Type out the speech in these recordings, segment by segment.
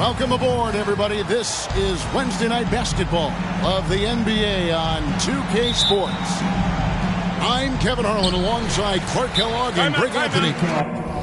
Welcome aboard, everybody. This is Wednesday Night Basketball of the NBA on 2K Sports. I'm Kevin Harlan alongside Clark Kellogg and Greg Anthony.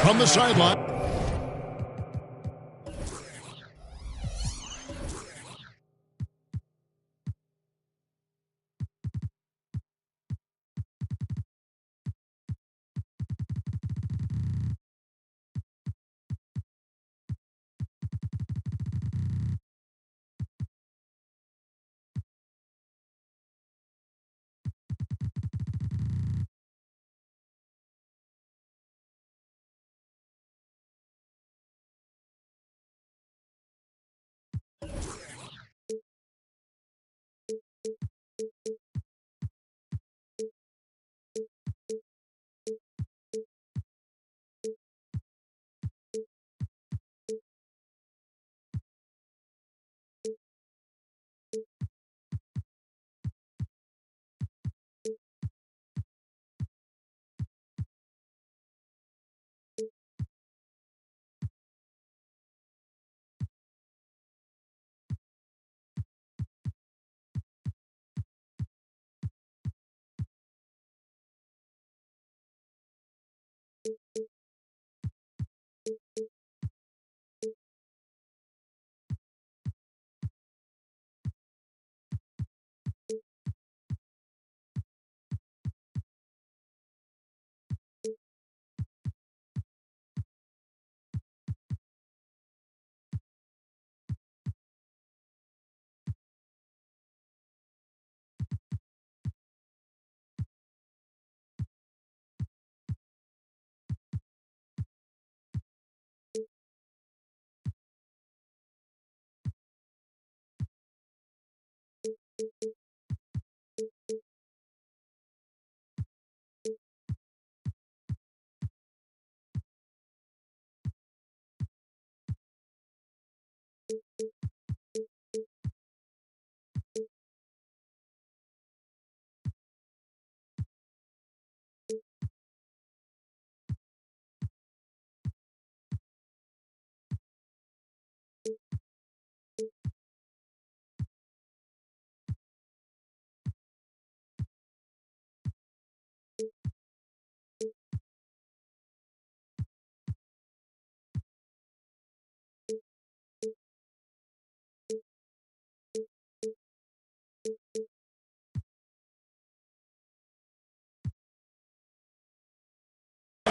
From the sideline.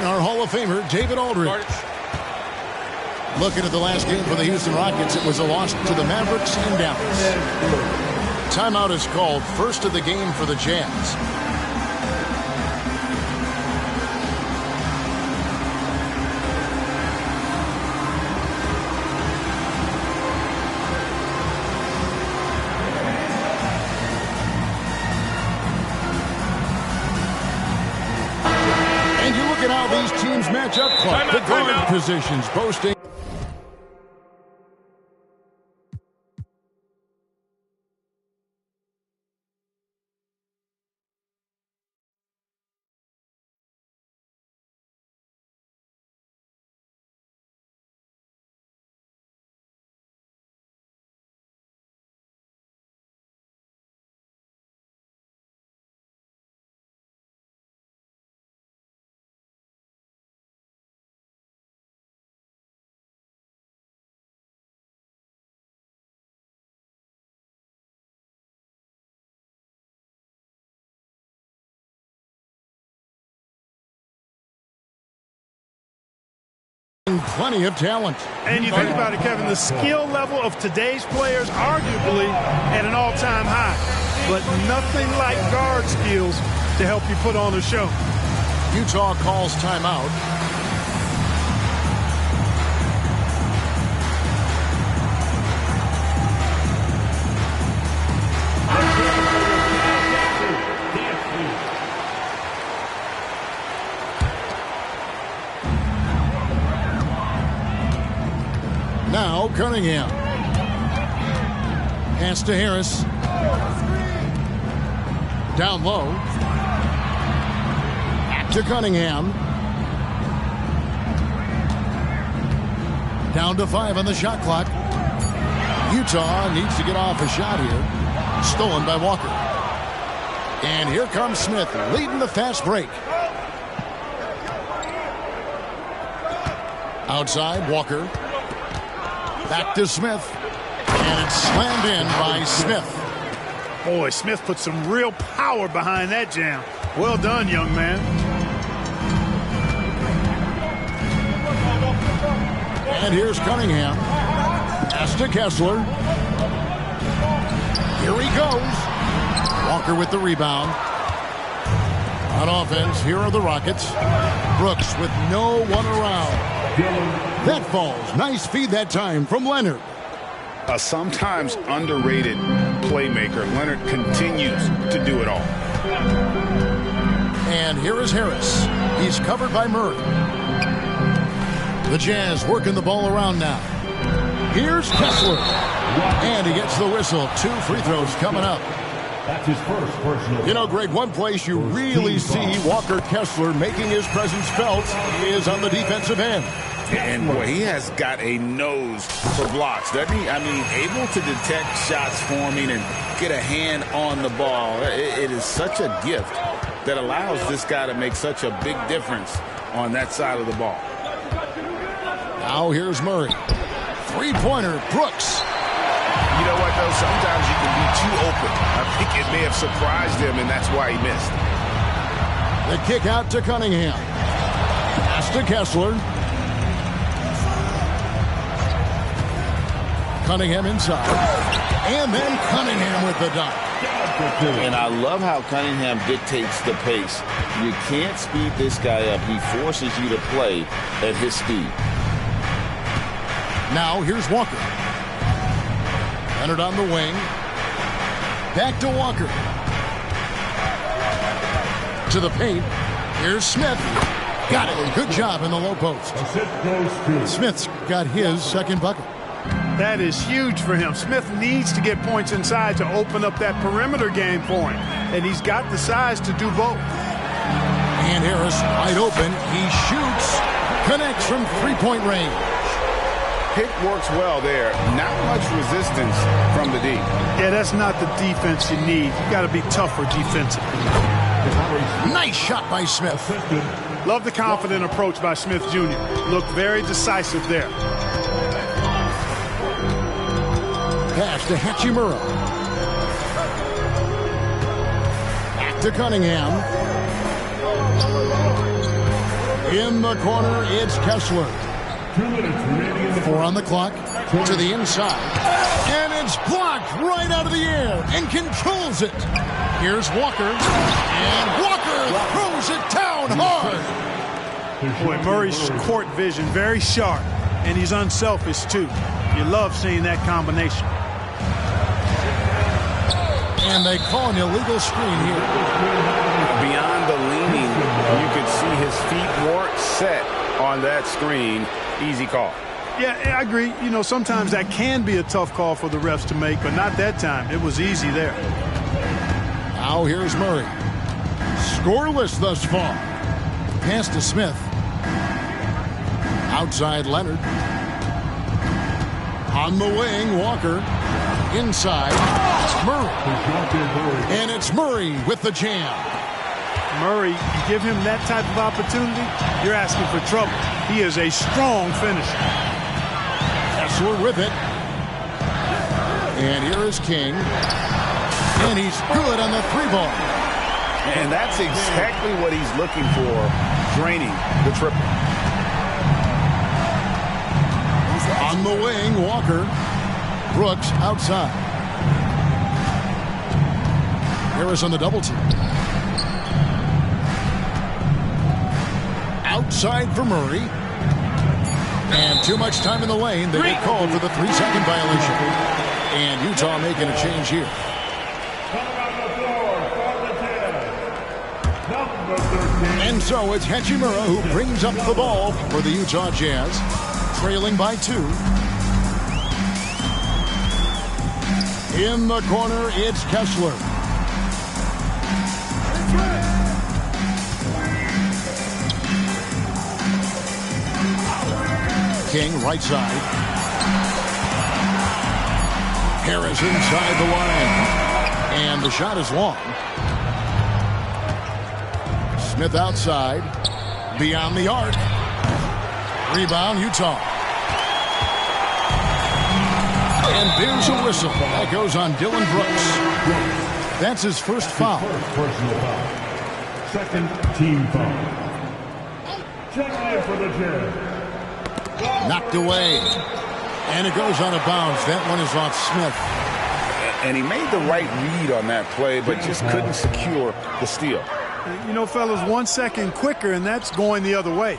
Our Hall of Famer, David Aldridge. Looking at the last game for the Houston Rockets, it was a loss to the Mavericks in Dallas. Timeout is called, first of the game for the Jazz. Look at how these teams match up, Clark. The guard positions boasting. plenty of talent. And you think about it, Kevin, the skill level of today's players arguably at an all-time high. But nothing like guard skills to help you put on a show. Utah calls timeout. Now Cunningham. Pass to Harris. Down low. Back to Cunningham. Down to 5 on the shot clock. Utah needs to get off a shot here. Stolen by Walker. And here comes Smith leading the fast break. Outside, Walker. Back to Smith. And it's slammed in by Smith. Boy, Smith put some real power behind that jam. Well done, young man. And here's Cunningham. Pass to Kessler. Here he goes. Walker with the rebound. On offense, here are the Rockets. Brooks with no one around. That falls. Nice feed that time from Leonard. A sometimes underrated playmaker. Leonard continues to do it all. And here is Harris. He's covered by Murray. The Jazz working the ball around now. Here's Kessler. And he gets the whistle. 2 free throws coming up. That's his first personal. You know, Greg, one place you really see Walker Kessler making his presence felt is on the defensive end. And boy, he has got a nose for blocks, doesn't he? I mean, able to detect shots forming and get a hand on the ball. It is such a gift that allows this guy to make such a big difference on that side of the ball. Now here's Murray. Three-pointer, Brooks. You know what, though? Sometimes you can be too open. I think it may have surprised him, and that's why he missed. The kick out to Cunningham. Pass to Kessler. Cunningham inside. And then Cunningham with the dunk. And I love how Cunningham dictates the pace. You can't speed this guy up. He forces you to play at his speed. Now here's Walker. Leonard on the wing. Back to Walker. To the paint. Here's Smith. Got it. Good job in the low post. Smith's got his second bucket. That is huge for him. Smith needs to get points inside to open up that perimeter game for him. And he's got the size to do both. And Harris wide open. He shoots. Connects from three-point range. Pick works well there. Not much resistance from the D. Yeah, that's not the defense you need. You got to be tougher defensively. Nice shot by Smith. Love the confident approach by Smith Jr. Looked very decisive there. Pass to Hachimura. Back to Cunningham. In the corner, it's Kessler. 2 minutes remaining in the 4 on the clock. To the inside. And it's blocked right out of the air and controls it. Here's Walker. And Walker throws it down hard. Boy, Murray's court vision very sharp. And he's unselfish, too. You love seeing that combination. And they call an illegal screen here. Beyond the leaning, you could see his feet weren't set on that screen. Easy call. Yeah, I agree. You know, sometimes that can be a tough call for the refs to make, but not that time. It was easy there. Now here's Murray. Scoreless thus far. Pass to Smith. Outside Leonard. On the wing, Walker. Inside, Murray. And it's Murray with the jam. Murray, you give him that type of opportunity, you're asking for trouble. He is a strong finisher. Kessler with it. And here is King. And he's good on the 3-ball. And that's exactly what he's looking for, draining the triple. On the wing, Walker. Brooks outside. Harris on the double team. Outside for Murray. And too much time in the lane. They get called for the 3-second violation. And Utah making a change here. And so it's Hachimura who brings up the ball for the Utah Jazz. Trailing by 2. In the corner, it's Kessler. King, right side. Harris inside the line. And the shot is long. Smith outside. Beyond the arc. Rebound, Utah. And there's a whistle. That goes on Dylan Brooks. That's his first foul. Personal foul. Second team foul. Checking in for the Jazz. Knocked away. And it goes out of bounds. That one is off Smith. And he made the right read on that play, but just couldn't secure the steal. You know, fellas, 1 second quicker, and that's going the other way.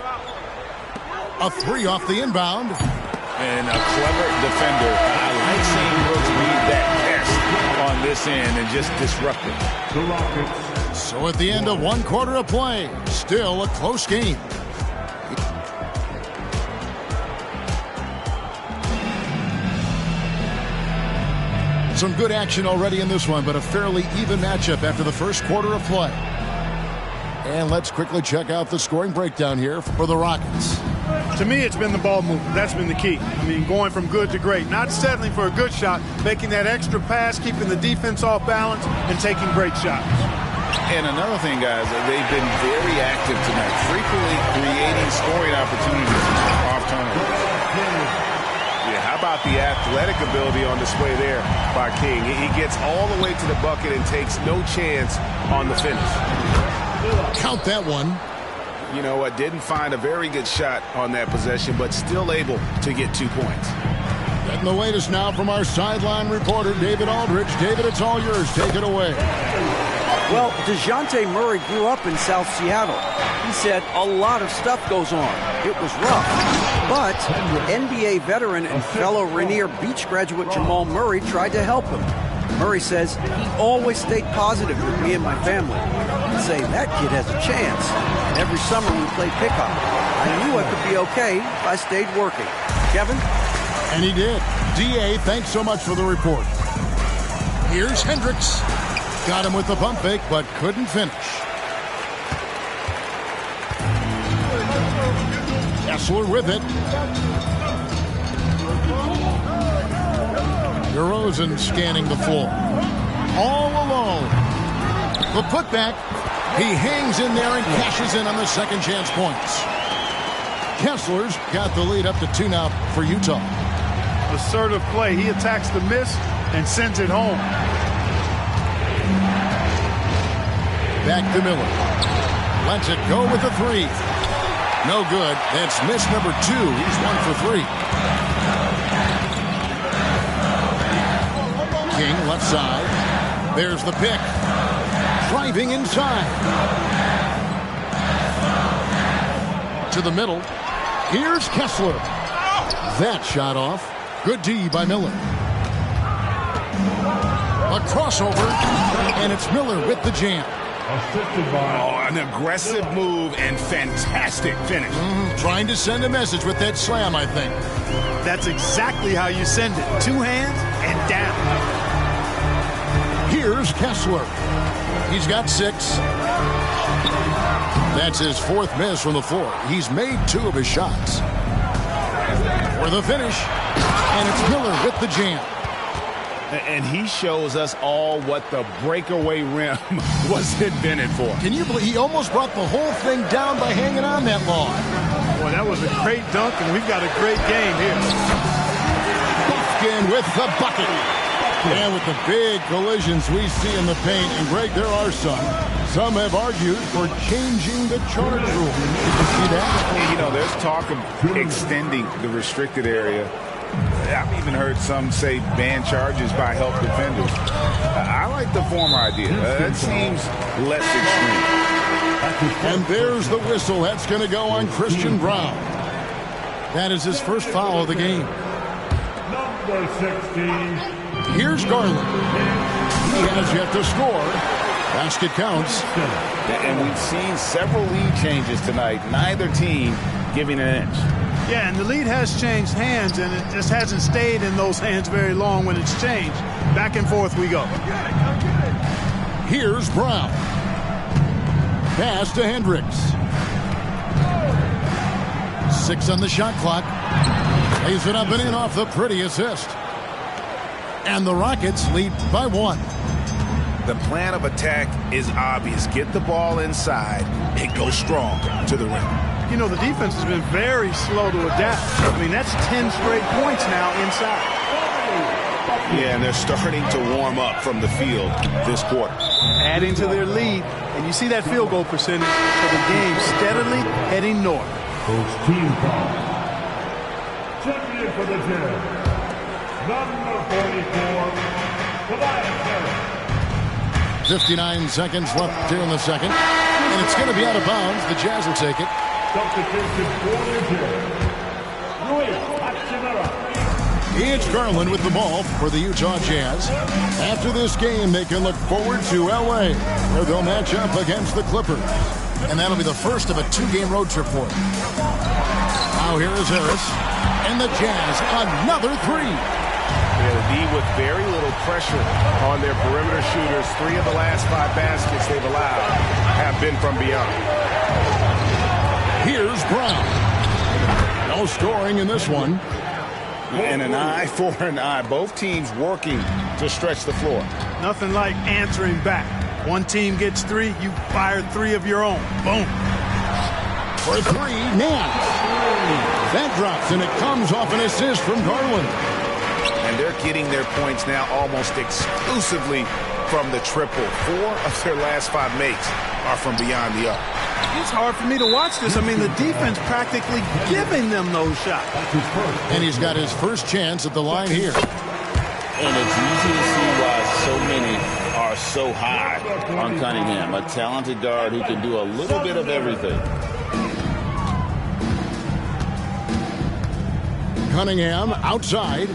A 3 off the inbound. And a clever defender. I like seeing Brooks read that pass on this end and just disrupt it. The Rockets. So at the end of 1 quarter of play, still a close game. Some good action already in this one, but a fairly even matchup after the first quarter of play. And let's quickly check out the scoring breakdown here for the Rockets. To me, it's been the ball movement. That's been the key. I mean, going from good to great. Not settling for a good shot, making that extra pass, keeping the defense off balance, and taking great shots. And another thing, guys, they've been very active tonight, frequently creating scoring opportunities off turnovers. Yeah, how about the athletic ability on display there by King? He gets all the way to the bucket and takes no chance on the finish. Count that one. You know what? Didn't find a very good shot on that possession, but still able to get 2 points. Getting the latest now from our sideline reporter, David Aldridge. David, it's all yours. Take it away. Well, DeJounte Murray grew up in South Seattle. He said a lot of stuff goes on. It was rough. But NBA veteran and fellow Rainier Beach graduate Jamal Murray tried to help him. Murray says he always stayed positive with me and my family. He'd say, that kid has a chance. And every summer we played pickup. I knew I could be okay if I stayed working. Kevin? And he did. D.A., thanks so much for the report. Here's Hendricks. Got him with the pump fake, but couldn't finish. Kessler with it. DeRozan scanning the floor. All alone. The putback. He hangs in there and cashes in on the second chance points. Kessler's got the lead up to 2 now for Utah. Assertive play. He attacks the miss and sends it home. Back to Miller. Lets it go with a 3. No good. That's miss number 2. He's 1 for 3. King left side. There's the pick. Driving inside. To the middle. Here's Kessler. That shot off. Good D by Miller. A crossover. And it's Miller with the jam. Oh, an aggressive move and fantastic finish. Trying to send a message with that slam, I think. That's exactly how you send it. 2 hands and down. Here's Kessler. He's got 6. That's his 4th miss from the floor. He's made 2 of his shots. For the finish. And it's Miller with the jam. And he shows us all what the breakaway rim was invented for. Can you believe he almost brought the whole thing down by hanging on that long? Boy, that was a great dunk, and we've got a great game here. Buffkin with the bucket. And with the big collisions we see in the paint, and Greg, there are some. Some have argued for changing the charge rule. Did you see that? You know, there's talk of extending the restricted area I've even heard some say ban charges by help defenders. I like the former idea. It seems less extreme. And there's the whistle. That's going to go on Christian Brown. That is his first foul of the game. Number 16. Here's Garland. He has yet to score. Basket counts. And we've seen several lead changes tonight. Neither team giving an inch. Yeah, and the lead has changed hands, and it just hasn't stayed in those hands very long when it's changed. Back and forth we go. Here's Brown. Pass to Hendricks. 6 on the shot clock. Lays it up and in off the pretty assist. And the Rockets lead by 1. The plan of attack is obvious. Get the ball inside and go strong to the rim. You know, the defense has been very slow to adapt. I mean, that's 10 straight points now inside. Yeah, and they're starting to warm up from the field this quarter. Adding to their lead, and you see that field goal percentage for the game steadily heading north. First team foul. Checking in for the Jazz. Number 44, Tobias. 59 seconds left here in the second. And it's going to be out of bounds. The Jazz will take it. Substitution for the Jazz. Luis Hachimura. It's Garland with the ball for the Utah Jazz. After this game, they can look forward to L.A., where they'll match up against the Clippers. And that'll be the first of a 2-game road trip for them. Now here is Harris. And the Jazz, another 3. They'll be with very little pressure on their perimeter shooters. 3 of the last 5 baskets they've allowed have been from beyond. Here's Brown. No scoring in this one. And an eye for an eye. Both teams working to stretch the floor. Nothing like answering back. One team gets 3, you fire 3 of your own. Boom. For 3, Nance. That drops, and it comes off an assist from Garland. And they're getting their points now almost exclusively from the triple. 4 of their last 5 makes are from beyond the arc. It's hard for me to watch this. I mean, the defense practically giving them those shots. And he's got his first chance at the line here. And it's easy to see why so many are so high on Cunningham. A talented guard who can do a little bit of everything. Cunningham outside.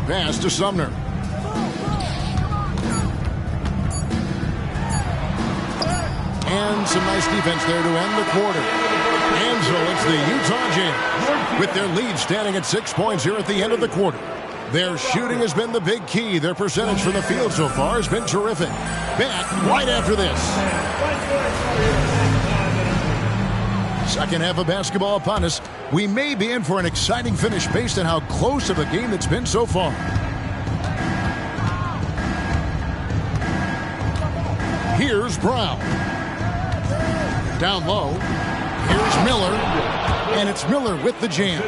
Pass to Sumner. And some nice defense there to end the quarter. And so it's the Utah Jazz with their lead standing at 6 points here at the end of the quarter. Their shooting has been the big key. Their percentage from the field so far has been terrific. Back right after this. Second half of basketball upon us. We may be in for an exciting finish based on how close of a game it's been so far. Here's Brown. Down low. Here's Miller. And it's Miller with the jam.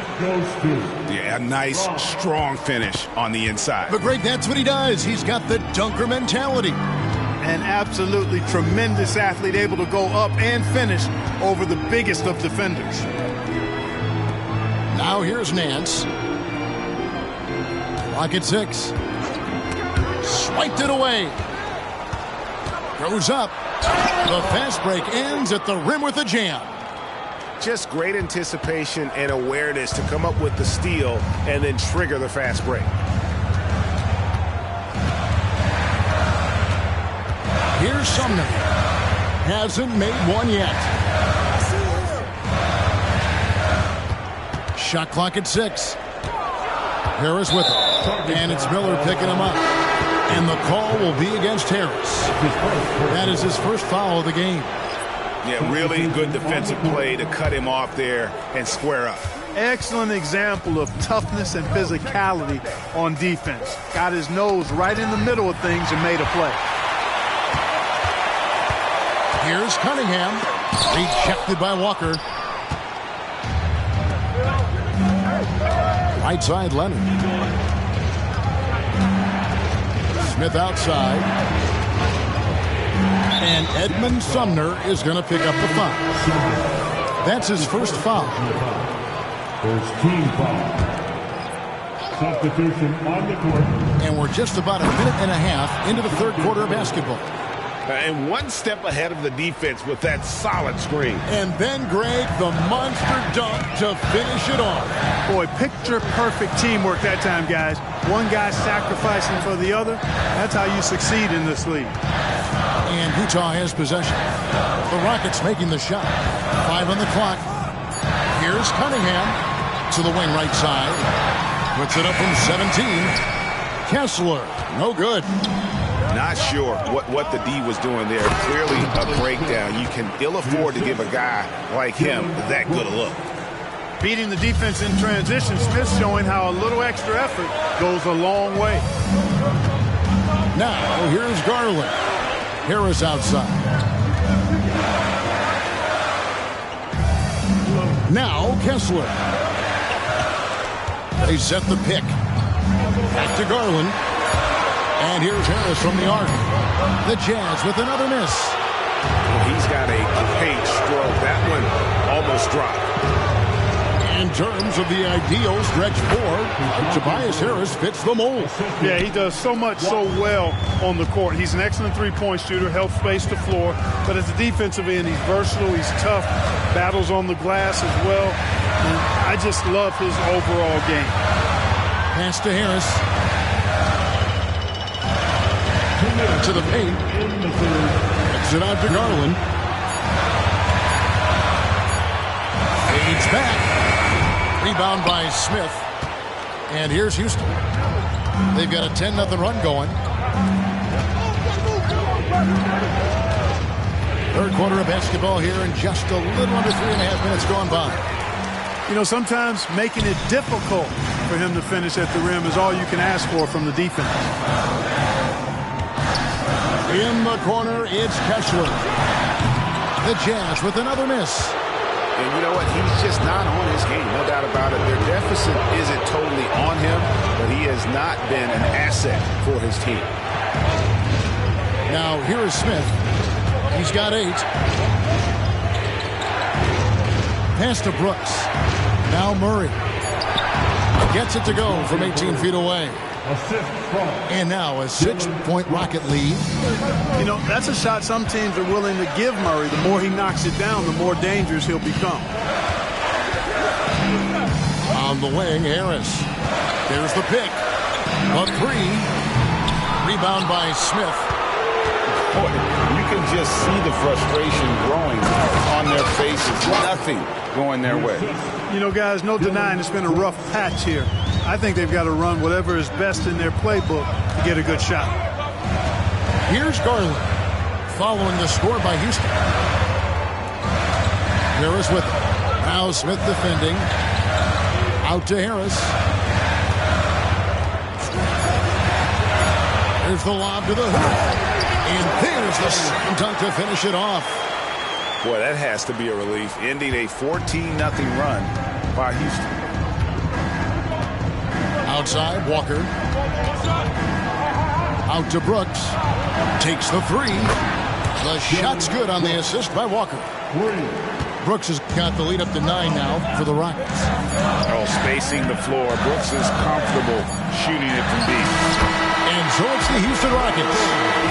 Yeah, a nice, strong finish on the inside. But Greg, that's what he does. He's got the dunker mentality. An absolutely tremendous athlete, able to go up and finish over the biggest of defenders. Now here's Nance. Clock at 6. Swiped it away. Goes up. The fast break ends at the rim with a jam. Just great anticipation and awareness to come up with the steal and then trigger the fast break. Here's Sumner. Hasn't made one yet. Shot clock at 6. Harris with it. And it's Miller picking him up. And the call will be against Harris. That is his first foul of the game. Yeah, really good defensive play to cut him off there and square up. Excellent example of toughness and physicality on defense. Got his nose right in the middle of things and made a play. Here's Cunningham. Rejected by Walker. Right side, Leonard. Smith outside. And Edmund Sumner is going to pick up the foul. That's his first foul. First team foul. Substitution on the court. And we're just about a minute and a half into the third quarter of basketball. And one step ahead of the defense with that solid screen. And then, Greg, the monster dunk to finish it off. Boy, picture-perfect teamwork that time, guys. One guy sacrificing for the other. That's how you succeed in this league. And Utah has possession. The Rockets making the shot. 5 on the clock. Here's Cunningham to the wing right side. Puts it up from 17. Kessler, no good. Not sure what the D was doing there. Clearly a breakdown. You can ill afford to give a guy like him that good a look. Beating the defense in transition, Smith's showing how a little extra effort goes a long way. Now, here's Garland. Harris outside. Now, Kessler. They set the pick. Back to Garland. And here's Harris from the arc. The Jazz with another miss. He's got a paint stroke. That one almost dropped. In terms of the ideal stretch four, Tobias Harris fits the mold. Yeah, he does so much so well on the court. He's an excellent three-point shooter, helps space the floor. But as a defensive end, he's versatile, he's tough, battles on the glass as well. And I just love his overall game. Pass to Harris. To the paint. Gets it out to Garland. Fades back. Rebound by Smith. And here's Houston. They've got a 10-0 run going. Third quarter of basketball here, and just a little under 3.5 minutes gone by. You know, sometimes making it difficult for him to finish at the rim is all you can ask for from the defense. In the corner, it's Kessler. The Jazz with another miss. And you know what? He's just not on his game, no doubt about it. Their deficit isn't totally on him, but he has not been an asset for his team. Now, here is Smith. He's got 8. Pass to Brooks. Now Murray. Gets it to go from 18 feet away. And now a 6-point Rocket lead. You know, that's a shot some teams are willing to give Murray. The more he knocks it down, the more dangerous he'll become. On the wing, Harris. There's the pick. A 3. Rebound by Smith. Boy, you can just see the frustration growing on their faces. Nothing going their way. You know, guys, no denying it's been a rough patch here. I think they've got to run whatever is best in their playbook to get a good shot. Here's Garland, following the score by Houston. Harris with it. Now Smith defending. Out to Harris. There's the lob to the hoop. And there's the slam dunk to finish it off. Boy, that has to be a relief. Ending a 14-0 run by Houston. Outside, Walker. Out to Brooks. Takes the 3. The shot's good on the assist by Walker. Brooks has got the lead up to 9 now for the Rockets. Oh, spacing the floor. Brooks is comfortable shooting it from deep. And so it's the Houston Rockets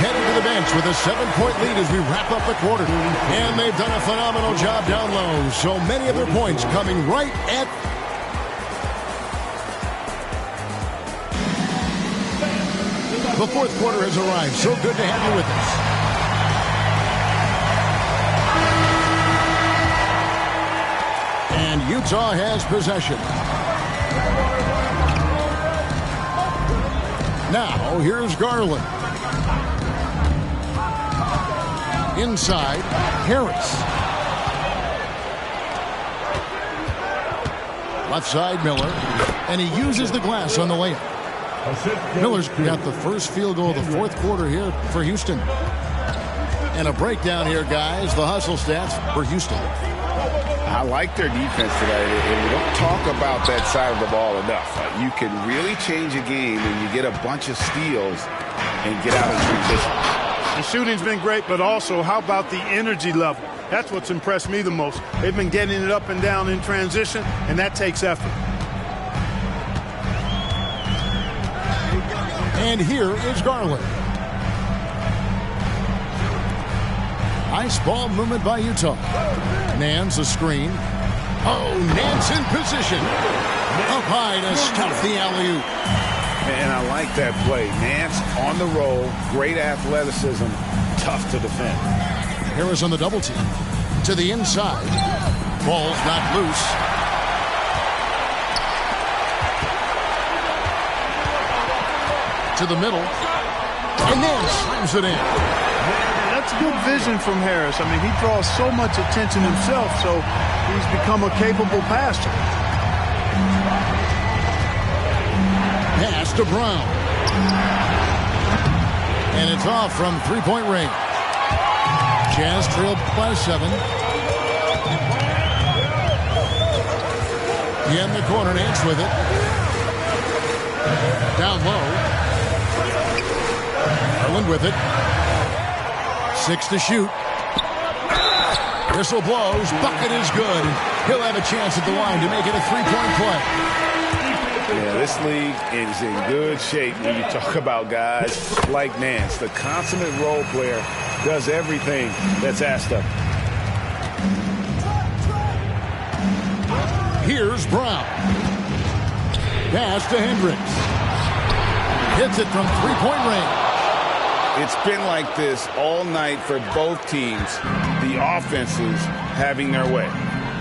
heading to the bench with a 7-point lead as we wrap up the quarter. And they've done a phenomenal job down low. So many of their points coming right at... The fourth quarter has arrived. So good to have you with us. And Utah has possession. Now, here's Garland. Inside, Harris. Left side, Miller. And he uses the glass on the layup. Miller's got the first field goal of the fourth quarter here for Houston. And a breakdown here, guys. The hustle stats for Houston. I like their defense today, and we don't talk about that side of the ball enough. You can really change a game when you get a bunch of steals and get out of transition. The shooting's been great, but also how about the energy level? That's what's impressed me the most. They've been getting it up and down in transition, and that takes effort. And here is Garland. Nice ball movement by Utah. Nance a screen. Oh, Nance in position. Up high to stuff the alley-oop. And I like that play. Nance on the roll. Great athleticism. Tough to defend. Harris on the double team. To the inside. Ball's not loose. To the middle. And then slams it in. That's good vision from Harris. I mean, he draws so much attention himself, so he's become a capable passer. Pass to Brown. And it's off from three-point range. Jazz trailed by 7. In the corner, Nance with it. Down low. Garland with it. 6 to shoot. Whistle blows. Bucket is good. He'll have a chance at the line to make it a three-point play. Yeah, this league is in good shape when you talk about guys like Nance. The consummate role player does everything that's asked of him. Here's Brown. Pass to Hendricks. Hits it from three-point range. It's been like this all night for both teams. The offenses having their way.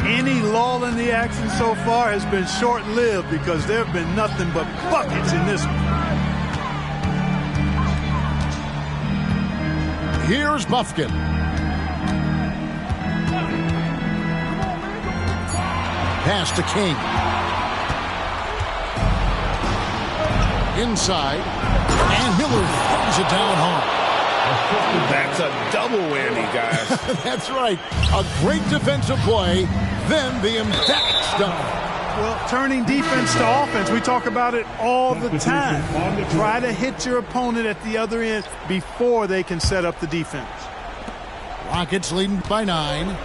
Any lull in the action so far has been short-lived because there have been nothing but buckets in this one. Here's Bufkin. Pass to King. Inside. And Miller throws it down hard. That's a double whammy, guys. That's right. A great defensive play, then the emphatic stop. Well, turning defense to offense, we talk about it all the time. Try to hit your opponent at the other end before they can set up the defense. Rockets leading by 9.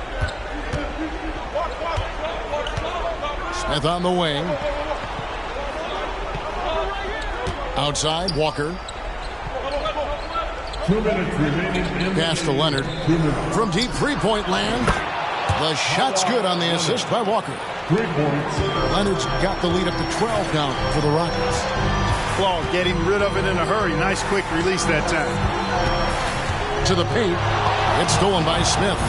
Smith on the wing. Outside, Walker. 2 minutes remaining. Pass to Leonard. From deep three-point land. The shot's good on the assist by Walker. 3 points. Leonard's got the lead up to 12 now for the Rockets. Claw getting rid of it in a hurry. Nice quick release that time. To the paint. It's stolen by Smith.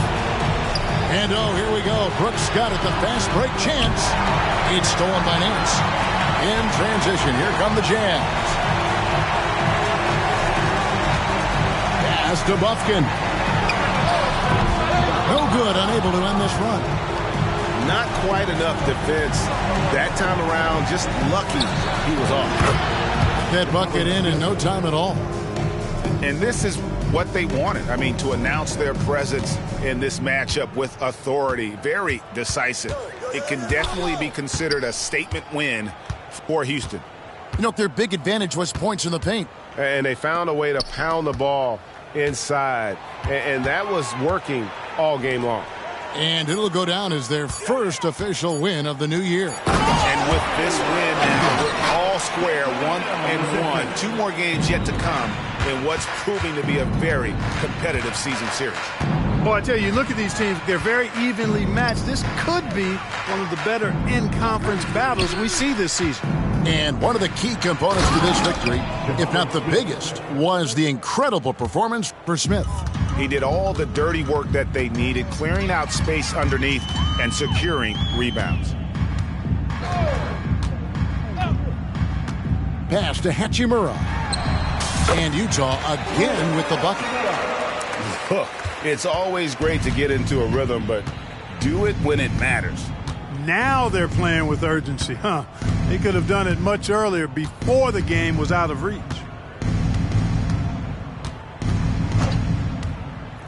And oh, here we go. Brooks got it. The fast break chance. It's stolen by Nance. In transition, here come the Jazz. Pass to Bufkin. No good, unable to end this run. Not quite enough defense that time around. Just lucky he was off. That bucket in no time at all. And this is what they wanted. I mean, to announce their presence in this matchup with authority. Very decisive. It can definitely be considered a statement win for Houston. You know, their big advantage was points in the paint. And they found a way to pound the ball inside. And that was working all game long. And it'll go down as their first official win of the new year. And with this win now, we're all square, 1-1. 2 more games yet to come in what's proving to be a very competitive season series. Well, I tell you, look at these teams. They're very evenly matched. This could be one of the better in-conference battles we see this season. And one of the key components to this victory, if not the biggest, was the incredible performance for Smith. He did all the dirty work that they needed, clearing out space underneath and securing rebounds. Pass to Hachimura. And Utah again with the bucket. It's always great to get into a rhythm, but do it when it matters. Now they're playing with urgency, huh? They could have done it much earlier before the game was out of reach.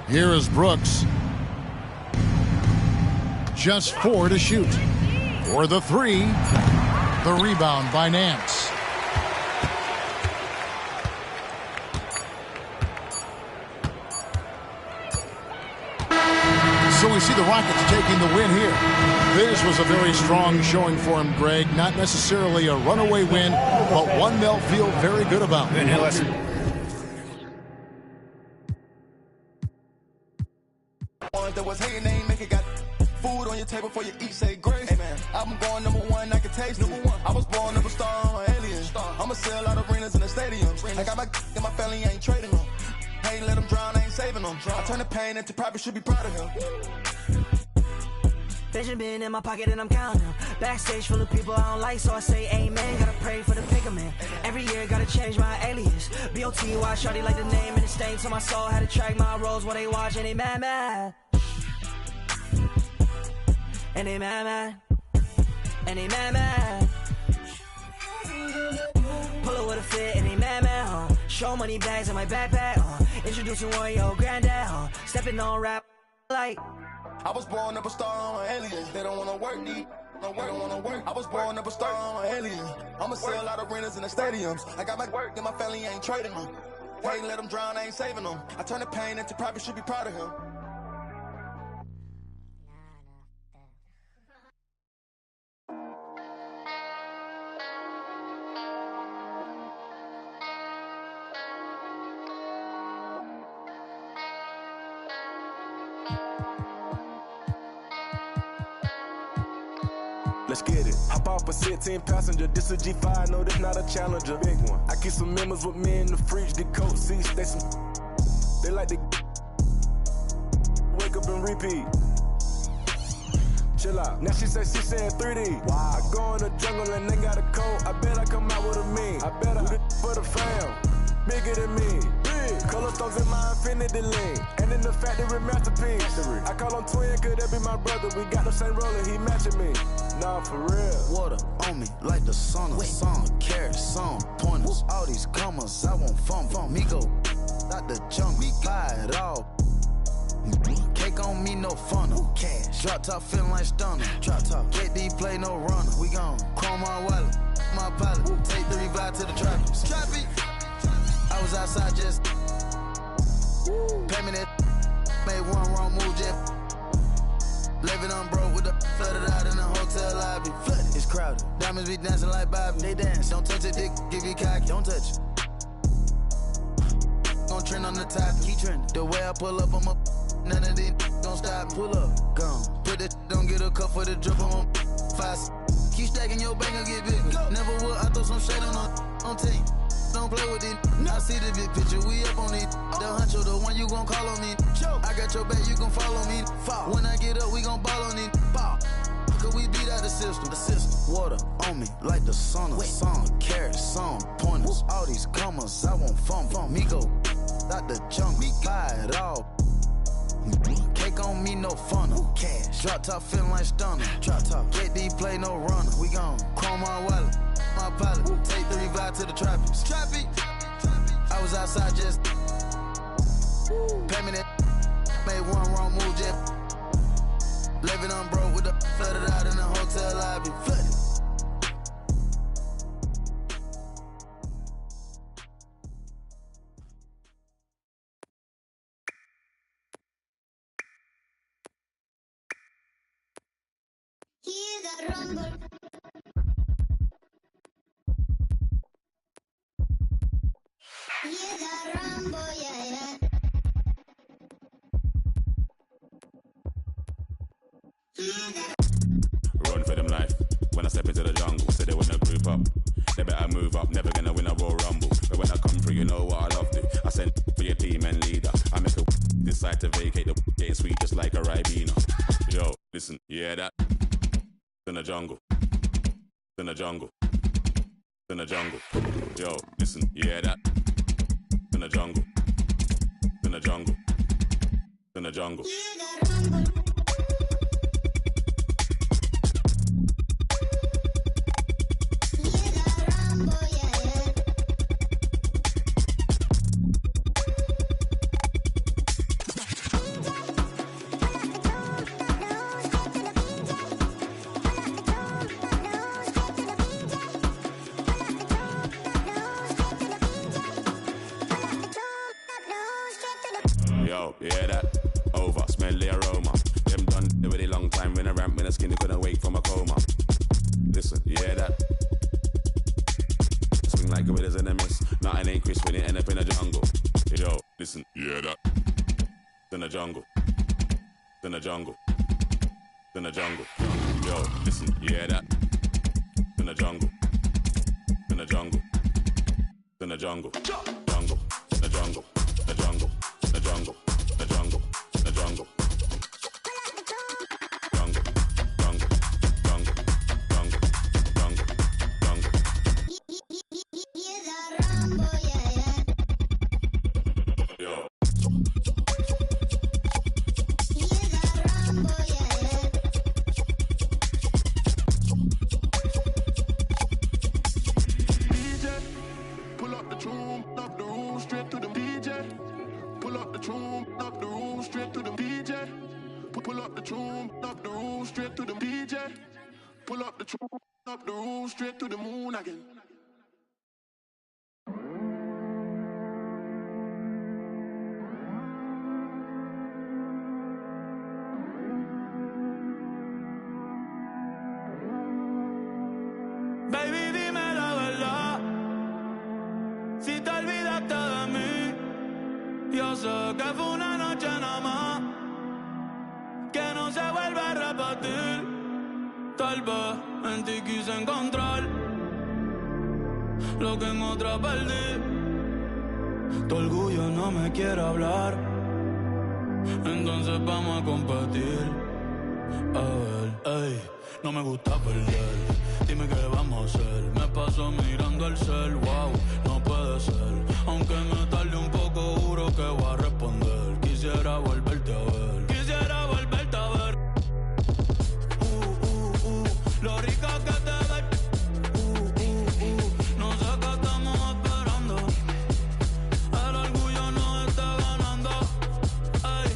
Here is Brooks. Just 4 to shoot. For the 3. The rebound by Nance. So we see the Rockets taking the win here. This was a very strong showing for him, Greg. Not necessarily a runaway win, but one they'll feel very good about. That was hating, they ain't make it. Got food on your table for you eat, say grace. Hey man, I'm going #1, I can taste it. I was born of a star, an alien. I'ma sell out arenas in the stadiums. I got my and my family ain't trading them. I ain't let them drown, I ain't saving them. I turn the pain into profit, should be proud of him. Benjamin in my pocket and I'm counting them. Backstage full of people I don't like, so I say amen. Gotta pray for the picker man. Every year gotta change my alias. B.O.T.Y. shorty like the name and the stain to my soul. Had to track my roles while they watch and they mad. And they mad. And they mad. Pull up with a fit and they mad. Show money bags in my backpack. Introducing one yo granddad. Stepping on rap like. I was born of a star, an alien. They don't wanna work, they don't wanna work. I was born of a star, an alien. I'ma sell out arenas in the stadiums. I got my work and my family ain't trading them. I ain't let them drown, I ain't saving them. I turn the pain into profit, should be proud of him. Let's get it. Hop off a 16 passenger. This a G5, no, this not a Challenger. Big one. I keep some members with me in the fridge. The coat seats, they like to wake up and repeat. Chill out. Now she saying 3D. Wow. I go in the jungle and they got a coat. I bet I come out with a mean. I bet I do this for the fam. Bigger than me. Big. Color stones in my infinity lane. And in the factory masterpiece. I call him twin, could that be my brother? We got the same roller, he matching me. Nah, for real. Water on me like the sun of sun. Carrots, some pointers. All these commas, I won't fumble. Me go out the jungle. We buy it all. Cake on me, no funnel. Cash. Drop top feeling like stunner. Drop top. KD play no runner. We gon' chrome my wallet. My pilot. Take the revive to the tropics. Traffic. I was outside just pay me that. Made one wrong move, just living on broke with the flooded out in the hotel lobby. Flooded, it's crowded. Diamonds be dancing like Bobby. They dance. Don't touch it, dick. Give you cocky. Don't touch it. Gon' trend on the top. Keep trending. The way I pull up, I'm a none of these gon' stop. Pull up, gone. Put that don't get a cup for the drip on 5. Keep stacking your bank and get bigger. Never will I throw some shade on team. Don't play with it. I see the big picture. We up on it. The huncho, the one you gon' call on me. I got your back, you gon' follow me. When I get up, we gon' ball on it. Cause we beat out the system. Water on me like the sun of sun. Carrots, some pointers. All these commas, I won't fumble. Me go out the jungle. We buy it all. Cake on me, no funnel. Cash. Drop top feeling like stunner. Drop top. KD play no runner. We gon' chrome my wallet. My pilot. Take the revive to the tropics. Traffic. I was outside just pay me that. Made one wrong move, just living on broke with the flooded out in the hotel lobby. Flooded. Hear that rumble. Hear that rumble, yeah. Run for them life. When I step into the jungle, say they wanna group up. They better move up, never gonna win a Royal Rumble. But when I come through, you know what I love to. I send for your team and leader. I make a decide to vacate the getting sweet just like a Ribena. Yo, listen, you hear that? In the jungle. In the jungle. In the jungle. Yo, listen, you hear that? In the jungle. In the jungle. In the jungle. Yo, you hear that? Over, smell the aroma. like gorillas in the mist. Nothing ain't crisp when it end up in the jungle. Yo, listen, yeah that. In the jungle. In the jungle. In the jungle. Yo, listen, yeah that. In the jungle. In the jungle. In the jungle. Jungle. The jungle. The jungle. The jungle. The jungle. The jungle. Baby, dime la verdad. Si te olvidaste de mí, yo sé que fue una noche nada más, que no se vuelve a repetir. Tal vez en ti quise encontrar lo que en otra perdí. Tu orgullo no me quiere hablar, entonces vamos a competir. A ver, ey, no me gusta perder. Dime qué vamos a hacer. Me paso mirando el cel, wow, no puede ser. Aunque me tarde un poco, juro que voy a responder. Quisiera volverte a ver. Quisiera volverte a ver. Lo rica que te ves. No sé qué estamos esperando. El orgullo nos está ganando. Ay,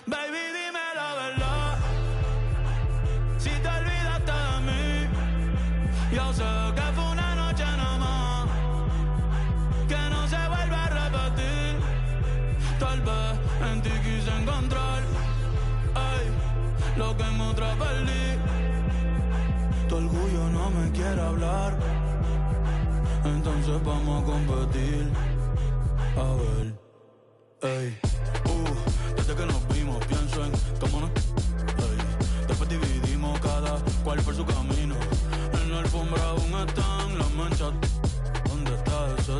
baby, dime la verdad. Si te olvidaste de mí, yo sé que fue una noche nada más, que no se vuelve a repetir. Tal vez en ti quise encontrar, ay, lo que en otra perdí. Tu orgullo no me quiere hablar, entonces vamos a competir. A ver, ey, desde que nos vimos pienso en cómo no, ey, después dividimos cada cual por su camino. En la alfombra aún están las manchas. ¿Dónde está ese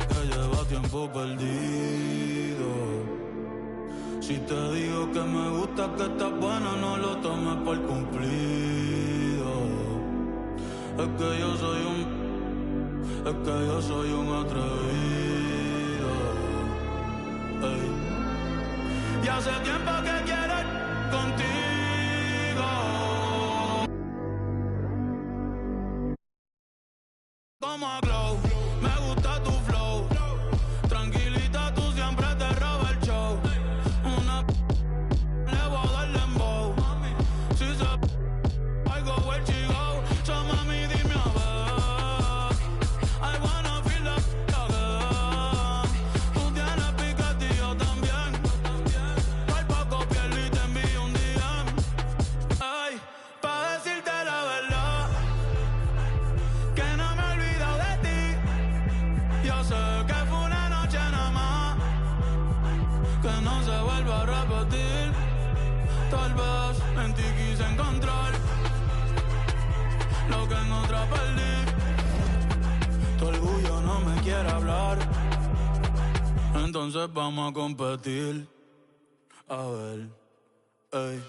que lleva tiempo perdido? Si te digo que me gusta, que estás buena, no lo tomes por cumplido. Es que yo soy un atrevido. Ey. Y hace tiempo que quiero ir contigo. Como a glow, me gusta tu flow. Tranquilita, tú siempre te robas el show. Una le voy a dar dembow. Si se I go where she go. So mami, dime a ver. I wanna feel the again. Tú tienes piquete y yo también. Al poco piel y te envío un DM. Ay, pa' decirte la verdad, que no me olvido de ti. Yo sé que fue una noche nada más, que no se vuelva a repetir. Tal vez en ti quise encontrar lo que en otra perdí. Tu orgullo no me quiere hablar, entonces vamos a competir. A ver, ey.